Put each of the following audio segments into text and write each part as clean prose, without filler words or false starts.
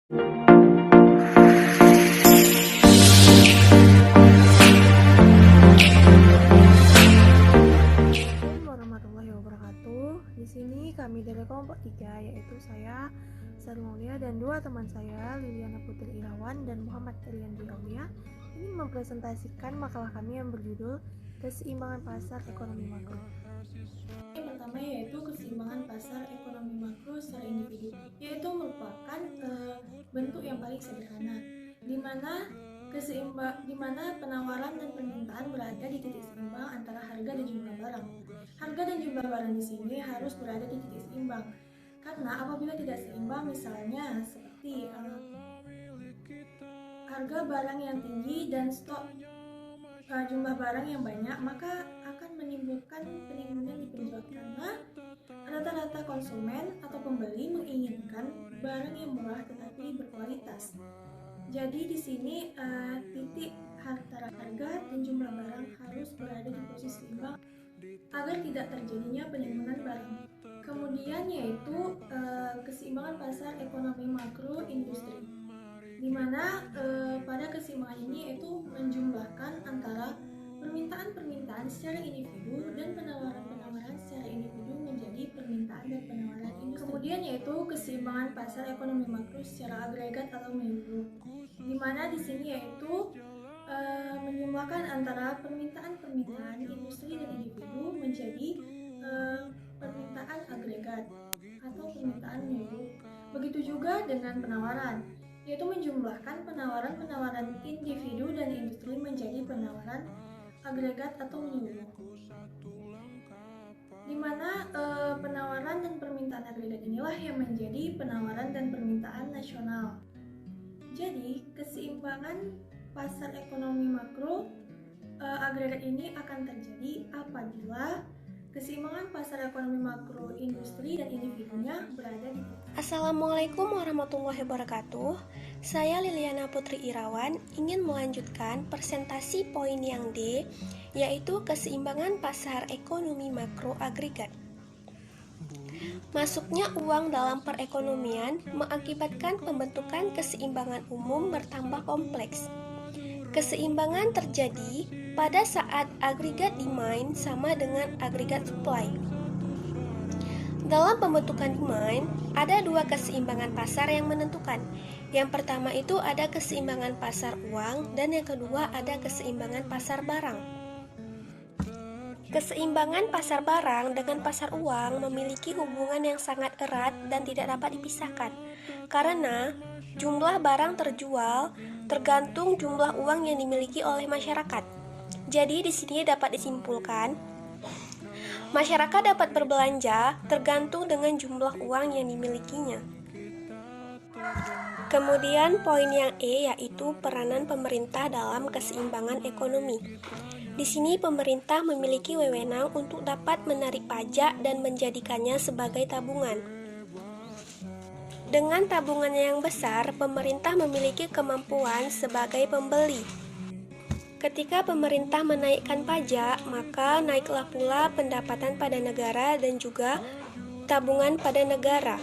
Assalamualaikum warahmatullahi wabarakatuh. Di sini kami dari kelompok 3, yaitu saya, Sari Maulia, dan dua teman saya, Liliana Putri Irawan dan Muhammad Riandi Aulia, ingin mempresentasikan makalah kami yang berjudul Keseimbangan Pasar Ekonomi Makro. Yang pertama yaitu keseimbangan pasar ekonomi makro secara individu, yaitu merupakan bentuk yang paling sederhana, di mana penawaran dan permintaan berada di titik seimbang antara harga dan jumlah barang. Harga dan jumlah barang di sini harus berada di titik seimbang, karena apabila tidak seimbang, misalnya seperti harga barang yang tinggi dan stok jumlah barang yang banyak, maka akan menimbulkan penimbunan di penjual, karena rata-rata konsumen atau pembeli menginginkan barang yang murah tetapi berkualitas. Jadi di sini titik antara harga dan jumlah barang harus berada di posisi seimbang agar tidak terjadinya penimbunan barang. Kemudian yaitu keseimbangan pasar ekonomi makro industri, di mana pada keseimbangan ini yaitu menjumlahkan antara permintaan secara individu dan penawaran secara individu menjadi permintaan dan penawaran industri. Kemudian yaitu keseimbangan pasar ekonomi makro secara agregat atau menyeluruh, di mana di sini yaitu menjumlahkan antara permintaan industri dan individu menjadi permintaan agregat atau permintaan menyeluruh. Begitu juga dengan penawaran, yaitu menjumlahkan penawaran individu dan industri menjadi penawaran agregat atau menyeluruh, di mana penawaran dan permintaan agregat inilah yang menjadi penawaran dan permintaan nasional. Jadi keseimbangan pasar ekonomi makro agregat ini akan terjadi apabila keseimbangan pasar ekonomi makro industri dan individunya berada di. Assalamualaikum warahmatullahi wabarakatuh. Saya Liliana Putri Irawan ingin melanjutkan presentasi poin yang D, yaitu keseimbangan pasar ekonomi makro agregat. Masuknya uang dalam perekonomian mengakibatkan pembentukan keseimbangan umum bertambah kompleks. Keseimbangan terjadi pada saat agregat demand sama dengan agregat supply. Dalam pembentukan demand, ada dua keseimbangan pasar yang menentukan. Yang pertama itu ada keseimbangan pasar uang, dan yang kedua ada keseimbangan pasar barang. Keseimbangan pasar barang dengan pasar uang memiliki hubungan yang sangat erat dan tidak dapat dipisahkan, karena jumlah barang terjual tergantung jumlah uang yang dimiliki oleh masyarakat. Jadi di sini dapat disimpulkan, masyarakat dapat berbelanja tergantung dengan jumlah uang yang dimilikinya. Kemudian poin yang E, yaitu peranan pemerintah dalam keseimbangan ekonomi. Di sini pemerintah memiliki wewenang untuk dapat menarik pajak dan menjadikannya sebagai tabungan. Dengan tabungannya yang besar, pemerintah memiliki kemampuan sebagai pembeli. Ketika pemerintah menaikkan pajak, maka naiklah pula pendapatan pada negara dan juga tabungan pada negara.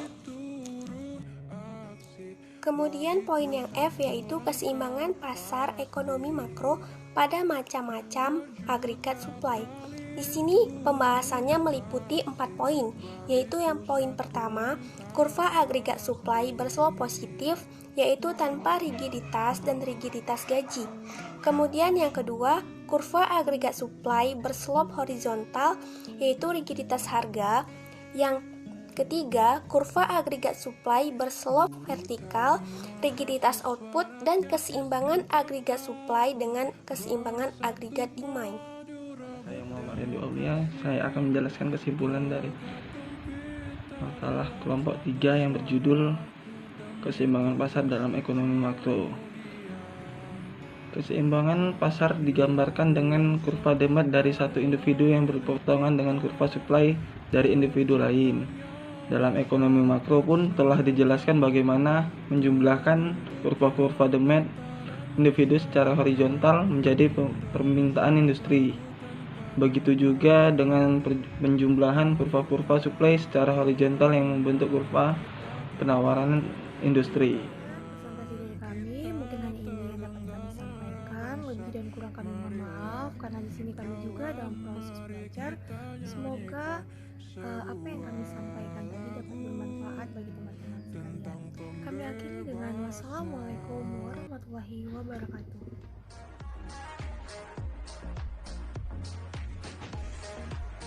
Kemudian poin yang F, yaitu keseimbangan pasar ekonomi makro pada macam-macam agregat supply. Di sini pembahasannya meliputi 4 poin, yaitu yang poin pertama, kurva agregat supply berslope positif, yaitu tanpa rigiditas dan rigiditas gaji. Kemudian yang kedua, kurva agregat supply berslope horizontal, yaitu rigiditas harga. Yang ketiga, kurva agregat supply berslope vertikal, rigiditas output, dan keseimbangan agregat supply dengan keseimbangan agregat demand. Saya Muhammad Riandi Aulia, saya akan menjelaskan kesimpulan dari makalah kelompok 3 yang berjudul Keseimbangan Pasar dalam Ekonomi Makro. Keseimbangan pasar digambarkan dengan kurva demand dari satu individu yang berpotongan dengan kurva supply dari individu lain. Dalam ekonomi makro pun telah dijelaskan bagaimana menjumlahkan kurva-kurva demand individu secara horizontal menjadi permintaan industri. Begitu juga dengan penjumlahan kurva-kurva supply secara horizontal yang membentuk kurva penawaran industri. karena di sini kami juga dalam proses belajar. Semoga apa yang kami sampaikan tadi dapat bermanfaat bagi teman-teman sekalian. Kami akhiri dengan wassalamualaikum warahmatullahi wabarakatuh.